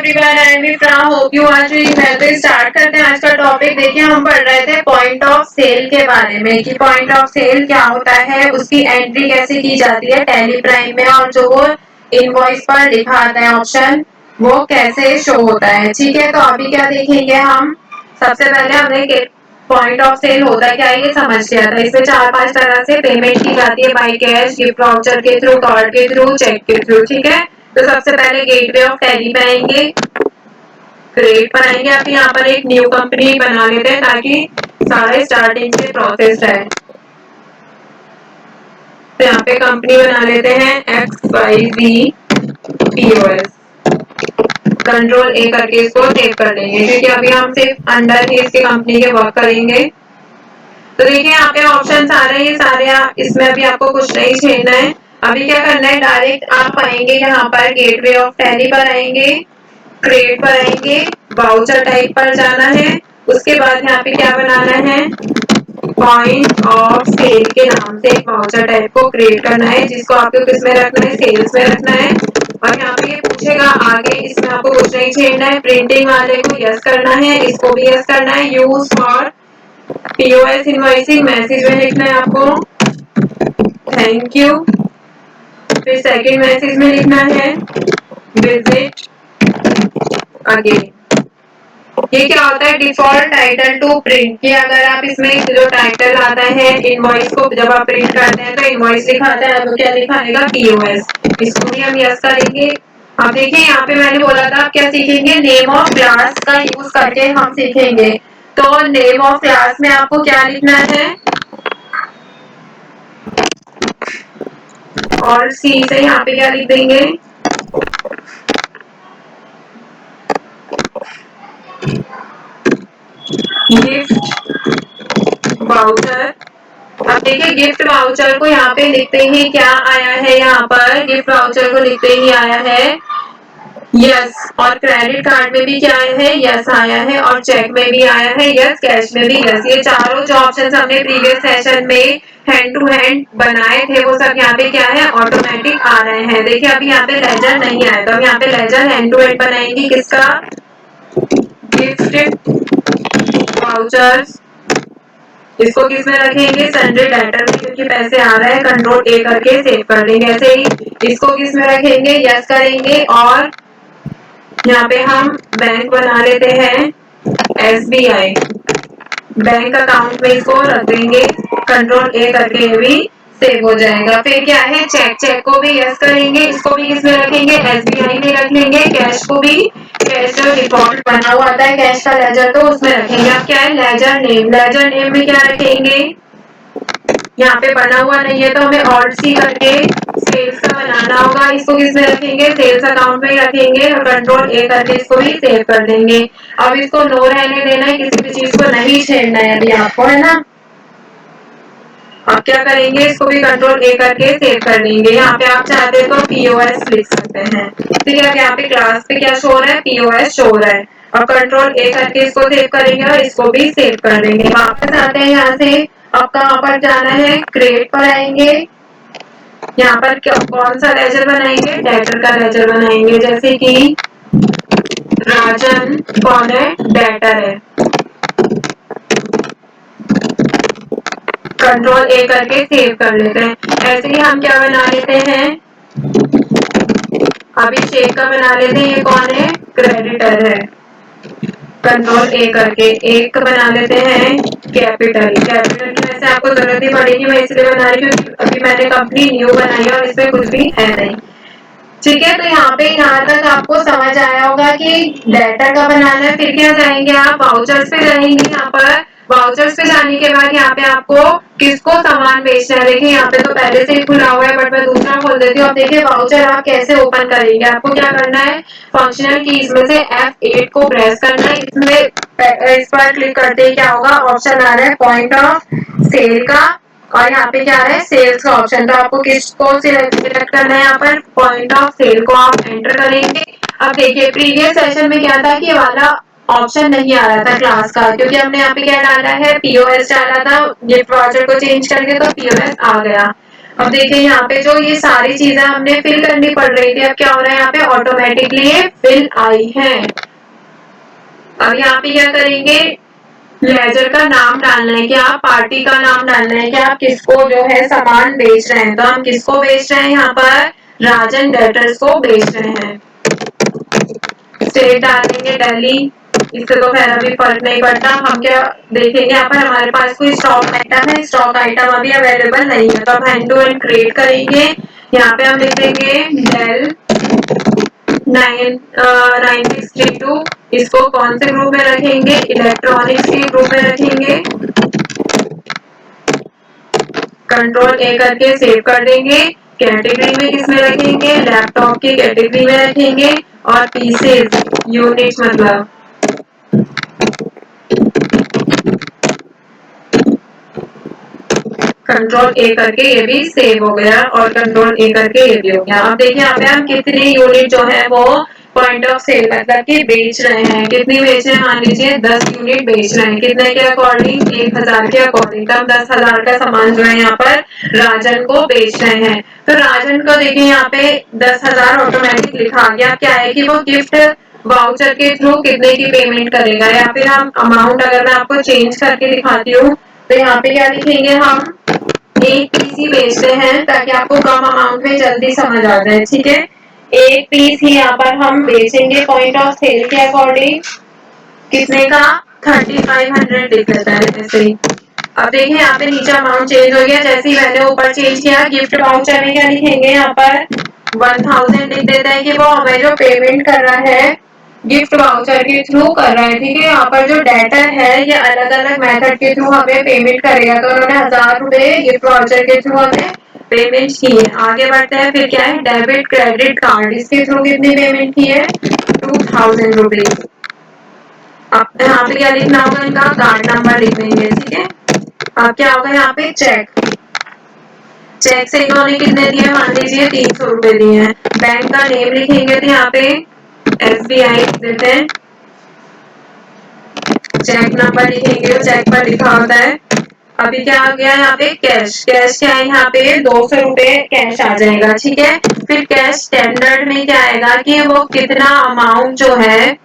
Everyone, I am Ifra, hope you are doing well. तो start करते हैं आज का टॉपिक। देखिए, हम पढ़ रहे थे पॉइंट ऑफ सेल के बारे में कि पॉइंट ऑफ सेल क्या होता है, उसकी एंट्री कैसे की जाती है टैली प्राइम में, और जो वो इनवॉइस पर लिखा आता है ऑप्शन, वो कैसे शो होता है। ठीक है, तो अभी क्या देखेंगे हम। सबसे पहले हमने पॉइंट ऑफ सेल होता है क्या ये समझ लिया था। इसमें 4-5 तरह से पेमेंट की जाती है, बाई कैश, गिफ्ट वाउचर के थ्रू, कार्ड के थ्रू, चेक के थ्रू। ठीक है, तो सबसे पहले गेटवे ऑफ टैली पे आएंगे, क्रिएट पर आएंगे। आप यहाँ पर एक न्यू कंपनी बना लेते हैं ताकि सारा स्टार्टिंग से प्रोसेस है। तो यहाँ पे कंपनी बना लेते हैं XYZ POS, कंट्रोल A करके इसको सेव कर देंगे, क्योंकि अभी हम सिर्फ अंडर ही इसके कंपनी के वर्क करेंगे। तो देखिए यहाँ पे ऑप्शन आ रहे हैं सारे, इसमें अभी आपको कुछ नहीं छेड़ना है। अभी क्या करना है, डायरेक्ट आप आएंगे यहाँ पर गेटवे ऑफ टैली पर आएंगे, क्रिएट पर आएंगे, वाउचर टाइप पर जाना है। उसके बाद यहाँ पे क्या बनाना है, पॉइंट ऑफ सेल के नाम से एक वाउचर टाइप को क्रिएट करना है, जिसको आपको किस में रखना है, सेल्स में रखना है। और यहाँ पे ये पूछेगा आगे, इसमें आपको कुछ नहीं छेड़ना है। प्रिंटिंग वाले को यस करना है, इसको भी यस करना है। Use for POS invoicing message में लिखना है आपको थैंक यू। फिर सेकंड मैसेज में लिखना है विजिट अगेन। ये क्या होता है, डिफॉल्ट टाइटल टू प्रिंट, कि अगर आप इसमें जो टाइटल आता है इनवॉइस को जब आप प्रिंट करते हैं तो इनवॉइस लिखाता है, तो क्या लिखाएगा POS। इसको भी हम यस करेंगे। अब देखिए यहाँ पे मैंने बोला था आप क्या सीखेंगे, नेम ऑफ क्लास का यूज करके हम सीखेंगे। तो नेम ऑफ क्लास में आपको क्या लिखना है, और सी से यहाँ पे क्या लिख देंगे, गिफ्ट वाउचर। अब देखिए गिफ्ट वाउचर को यहाँ पे लिखते ही क्या आया है, यहाँ पर गिफ्ट वाउचर को लिखते ही आया है यस, और क्रेडिट कार्ड में भी क्या आया है, यस आया है, और चेक में भी आया है यस, कैश में भी यस। ये चारों जो ऑप्शन हमने प्रीवियस सेशन में हैंड टू हैंड बनाए थे वो सब यहाँ पे क्या है, ऑटोमेटिक आ रहे हैं। देखिए अभी यहाँ पे लेजर नहीं आया, तो हम यहाँ पे लेजर हैंड टू हैंड बनाएंगे किसका, गिफ्ट वाउचर्स। इसको किस में रखेंगे, सन्ड्री डेटर में, क्योंकि पैसे आ रहे हैं। कंट्रोल A करके सेव कर देंगे। ऐसे ही इसको किस में रखेंगे, यस करेंगे, और यहाँ पे हम बैंक बना लेते हैं SBI, बैंक अकाउंट में इसको रख देंगे। कंट्रोल A करके ये भी सेव हो जाएगा। फिर क्या है, चेक, चेक को भी यस करेंगे, इसको भी किसमें रखेंगे, SBI में रख लेंगे। कैश को भी, कैश जो डिफॉल्ट बना हुआ आता है कैश का लेजर, तो उसमें रखेंगे। अब क्या है, लेजर नेम, लेजर नेम में क्या रखेंगे, यहाँ पे बना हुआ नहीं है तो हमें ऑल्ट सी करके सेल्स का बनाना होगा। इसको किसमें रखेंगे, सेल्स अकाउंट में ही रखेंगे, और कंट्रोल A करके इसको भी सेव कर देंगे। अब इसको नो रहने देना है, किसी भी चीज को नहीं छेड़ना है अभी आपको, है ना। अब क्या करेंगे, इसको भी कंट्रोल A करके सेव कर देंगे। यहाँ पे आप चाहते हैं तो POS लिख सकते हैं। ठीक है, अब यहाँ पे क्लास पे क्या शो रहा है, POS शो रहा है। और कंट्रोल A करके इसको सेव करेंगे और इसको भी सेव कर देंगे। वापस आते हैं यहाँ से, अब कहाँ पर जाना है, क्रिएट पर आएंगे। यहाँ पर कौन सा लेजर बनाएंगे, डेटर का लेजर बनाएंगे। जैसे कि राजन कौन है, डेटर है, कंट्रोल A करके सेव कर लेते हैं। ऐसे ही हम क्या बना लेते हैं, अभिषेक का बना लेते हैं। ये कौन है, क्रेडिटर है, कंट्रोल A करके एक बना लेते हैं कैपिटल। कैपिटल की वैसे आपको जरूरत ही पड़ेगी, मैं इसलिए बना रही हूँ क्योंकि अभी मैंने कंपनी न्यू बनाई है और इसमें कुछ भी है नहीं। ठीक है, तो यहाँ पे यहाँ तक आपको समझ आया होगा कि डेटा का बनाना है। फिर क्या जाएंगे आप, वाउचर्स पे जाएंगे। यहाँ पर वाउचर्स पे जाने के बाद यहाँ पे आपको किसको सामान बेचना है। देखिए यहाँ पे तो पहले से ही खुला हुआ है, बट मैं दूसरा खोल देती हूँ। अब देखिए वाउचर आप कैसे ओपन करेंगे, आपको क्या करना है, फंक्शनल कीज में से F8 को प्रेस करना है। इसमें इस पर क्लिक करते ही क्या होगा, ऑप्शन आ रहा है पॉइंट ऑफ सेल का, और यहाँ पे क्या है, सेल्स का ऑप्शन। तो आपको किसको सिलेक्ट करना है, यहाँ पर पॉइंट ऑफ सेल को आप एंटर करेंगे। अब देखिए प्रीवियस सेशन में क्या था कि वाला ऑप्शन नहीं आ रहा था क्लास का, क्योंकि हमने यहाँ पे क्या डाला है, POS डाला था। गिफ्ट वाउचर को चेंज करके तो POS आ गया। अब देखिए यहाँ पे जो ये सारी चीजें हमने फिल करनी पड़ रही थी, अब क्या हो रहा है यहाँ पे ऑटोमेटिकली ये फिल आई है। अब यहाँ पे क्या करेंगे, लेजर का नाम डालना है कि आप पार्टी का नाम डालना है कि आप किसको जो है सामान बेच रहे हैं। तो हम किसको बेच रहे हैं, यहाँ पर राजन डेटर्स को बेच रहे हैं। स्टेट डालेंगे दिल्ली, इससे तो खैर अभी फर्क नहीं पड़ता। हम क्या देखेंगे यहाँ पर हमारे पास कोई स्टॉक आइटम है, स्टॉक आइटम अभी अवेलेबल नहीं है, तो हम हैंड टू हैंड क्रिएट करेंगे। यहाँ पे हम लिखेंगे डेल 9632, इसको कौन से ग्रुप में रखेंगे, इलेक्ट्रॉनिक्स के ग्रुप में रखेंगे। कंट्रोल ए करके सेव कर देंगे। कैटेगरी में किसमें रखेंगे, लैपटॉप की कैटेगरी में रखेंगे। और पीसेज यूनिट मतलब कंट्रोल ए करके ये भी सेव हो गया और कंट्रोल ए करके ये भी हो गया। अब देखिए यहाँ पे हम कितनी यूनिट जो है वो पॉइंट ऑफ सेल मतलब कि बेच रहे हैं। कितनी बेच रहे हैं, मान लीजिए 10 यूनिट बेच रहे हैं। कितने के अकॉर्डिंग, 1000 के अकॉर्डिंग। तो हम 10,000 का सामान जो है यहाँ पर राजन को बेच रहे हैं। तो राजन को देखिए यहाँ पे 10,000 ऑटोमेटिक लिखा गया। क्या है कि वो गिफ्ट वाउचर के थ्रू कितने की पेमेंट करेगा, या फिर हम अमाउंट अगर मैं आपको चेंज करके दिखाती हूँ तो यहाँ पे क्या लिखेंगे, हम एक पीस ही बेचते हैं ताकि आपको कम अमाउंट में जल्दी समझ आ जाए। ठीक है, एक पीस ही यहाँ पर हम बेचेंगे पॉइंट ऑफ सेल के अकॉर्डिंग। कितने का, 3500 लिख देता है ऐसे ही। अब देखिए यहाँ पे नीचे अमाउंट चेंज हो गया, जैसे ही मैंने ऊपर चेंज किया। गिफ्ट वाउचर में क्या लिखेंगे, यहाँ पर 1000 लिख देता है कि वो हमें जो पेमेंट कर रहा है गिफ्ट वाउचर के थ्रू कर रहा है। ठीक है, यहाँ पर जो डेटर है ये अलग अलग मेथड के थ्रू हमें पेमेंट करेगा। तो उन्होंने 1000 रुपए गिफ्ट वाउचर के थ्रू हमें पेमेंट की है। आगे बढ़ते हैं, फिर क्या है, डेबिट क्रेडिट कार्ड, इसके थ्रू कितनी पेमेंट की है, 2000 रुपीज। अब यहाँ पे क्या लिखना होगा, इनका कार्ड नंबर लिख देंगे। ठीक है, अब क्या होगा यहाँ पे चेक, चेक से इन्होंने कितने दिए, मान लीजिए 300 रुपए दिए हैं। बैंक का नेम लिखेंगे तो यहाँ पे SBI देते हैं। चेक नंबर लिखेंगे तो चेक पर लिखा होता है। अभी क्या आ गया यहाँ पे कैश, कैश क्या है यहाँ पे 200 रुपए कैश आ जाएगा। ठीक है, फिर कैश स्टैंडर्ड में क्या आएगा कि वो कितना अमाउंट जो है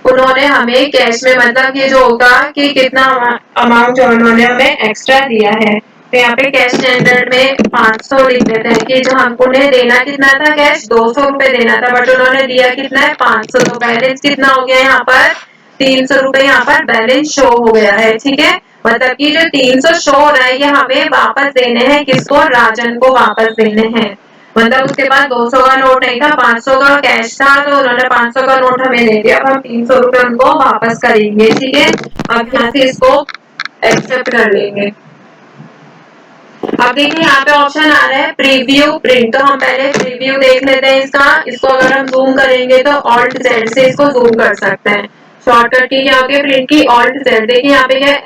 उन्होंने हमें कैश में, मतलब ये जो होगा कि कितना अमाउंट जो उन्होंने हमें एक्स्ट्रा दिया है। तो यहाँ पे कैश स्टैंडर्ड में 500 लिख देते हैं कि जो हमको उन्हें देना कितना था, कैश 200 रुपए देना था, बट उन्होंने दिया कितना है 500। तो बैलेंस कितना हो गया यहाँ पर, 300 रुपए यहाँ पर बैलेंस शो हो गया है। ठीक है, मतलब कि जो 300 शो हो रहा है ये हमें वापस देने हैं, किसको, राजन को वापस देने हैं। मतलब उसके पास 200 का नोट नहीं था, 500 का कैश था, तो उन्होंने 500 का नोट हमें दे दिया। अब हम 300 रुपए उनको वापस करेंगे। ठीक है, अब यहाँ से इसको एक्सेप्ट कर लेंगे। अब देखिए यहाँ पे ऑप्शन आ रहा है प्रीव्यू प्रिंट, तो हम पहले प्रीव्यू देख लेते हैं इसका। इसको अगर हम जूम करेंगे तो ऑल्ट जेड से इसको जूम कर सकते हैं। शॉर्टकट की क्या होगी, प्रिंट की ऑल्ट जेड। देखिए यहाँ पे क्या,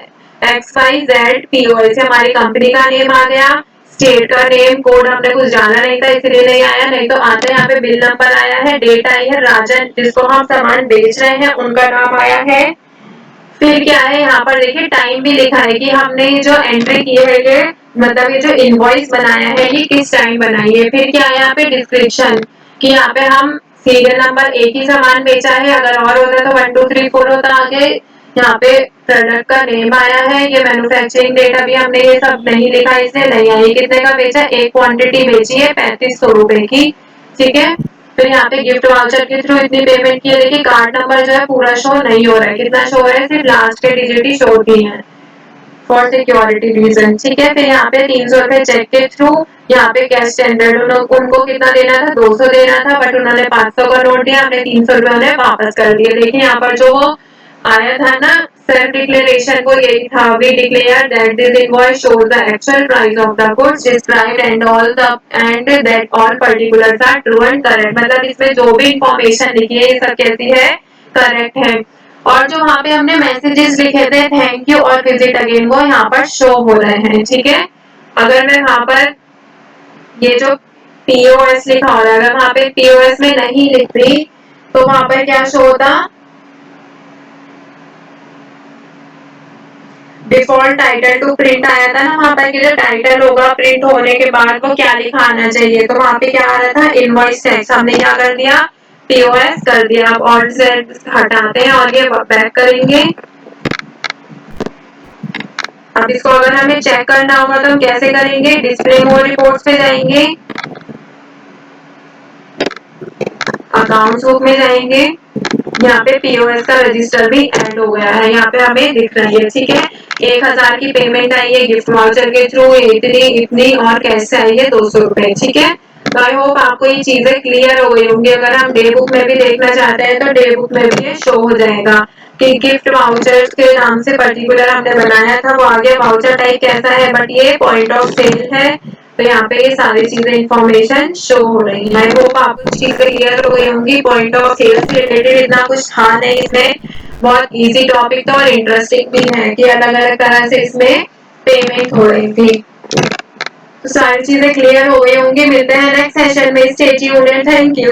XYZ POS हमारी कंपनी का नेम आ गया। स्टेट का नेम, कोड हमने कुछ जाना नहीं था इसलिए नहीं आया, नहीं तो आता है। यहाँ पे बिल नंबर आया है, डेट आई है, राजन जिसको हम सामान बेच रहे हैं उनका नाम आया है। फिर क्या है यहाँ पर देखिए टाइम भी लिखा है कि हमने जो एंट्री की है ये, मतलब ये जो इनवॉइस बनाया है ये किस टाइम बनाई है। फिर क्या है यहाँ पे डिस्क्रिप्शन कि यहाँ पे हम सीरियल नंबर एक ही सामान बेचा है, अगर और होता तो 1 2 3 4 होता आगे। यहाँ पे प्रोडक्ट का नेम आया है, ये मैन्युफैक्चरिंग डेट अभी हमने ये सब नहीं लिखा इसलिए नहीं आई। कितने का बेचा, एक क्वांटिटी बेची है 3500 रुपए की। ठीक है, फिर यहाँ पे गिफ्ट वाउचर के थ्रू इतनी पेमेंट की है। देखिए कार्ड नंबर जो है पूरा शो नहीं हो रहा है, कितना शो हो रहा है, सिर्फ लास्ट के डिजिट ही शो की है फॉर सिक्योरिटी रीजन। ठीक है, फिर यहाँ पे 300 रुपए चेक के थ्रू, यहाँ पे कैश स्टैंडर्ड उनको कितना देना था, 200 देना था, बट उन्होंने 500 का नोट दिया, हमने 300 रुपए उन्हें वापस कर दिए। देखिए यहाँ पर जो वो आया था ना सेल्फ डिक्लेरेशन को, यही था, we declare that this invoice shows the actual price of the goods described and that all particulars are true and correct. मतलब इसमें जो भी इंफॉर्मेशन लिखी है ये सब कैसी है, करेक्ट है। और जो वहाँ पे हमने मैसेजेस लिखे थे थैंक यू और विजिट अगेन, वो यहाँ पर शो हो रहे हैं। ठीक है, अगर मैं वहाँ पर ये जो POS लिखा हो रहा है, अगर वहाँ पे POS में नहीं लिखती तो वहाँ पर क्या शो होता, डिफॉल्ट टाइटल टू प्रिंट आया था ना, वहां पर जो टाइटल होगा प्रिंट होने के बाद वो क्या लिखा आना चाहिए, तो वहां पे क्या आ रहा था इनवॉइस टैक्स, हमने क्या कर दिया पीओएस कर दिया। अब ऑल्ट जेड हटाते हैं और ये बैक करेंगे। अब इसको अगर हमें चेक करना होगा तो हम कैसे करेंगे, डिस्प्ले मोर रिपोर्ट्स पे जाएंगे, अकाउंट्स बुक में जाएंगे, यहाँ पे पीओएस का रजिस्टर भी ऐड हो गया है, यहाँ पे हमें दिख रही है, ठीक है। 1000 की पेमेंट आई है गिफ्ट वाउचर के थ्रू, इतनी इतनी और कैसे आई है 200 रुपए, ठीक है। तो आई होप आपको ये चीजें क्लियर हो गई होंगी। अगर हम डे बुक में भी देखना चाहते हैं तो डे बुक में भी ये शो हो जाएगा कि गिफ्ट वाउचर्स के नाम से पर्टिकुलर हमने बनाया था, वो आगे वाउचर टाइप कैसा है, बट ये पॉइंट ऑफ सेल है, तो यहाँ पे ये सारी चीजें इंफॉर्मेशन शो हो रही है। आई होप आपको चीजें क्लियर हो गई होंगी। पॉइंट ऑफ सेल से रिलेटेड इतना कुछ था नहीं इसमें, बहुत इजी टॉपिक था और इंटरेस्टिंग भी है कि अलग अलग तरह से इसमें पेमेंट हो रही थी। तो सारी चीजें क्लियर हो गई होंगी। मिलते हैं नेक्स्ट सेशन में, stay tuned and thank you.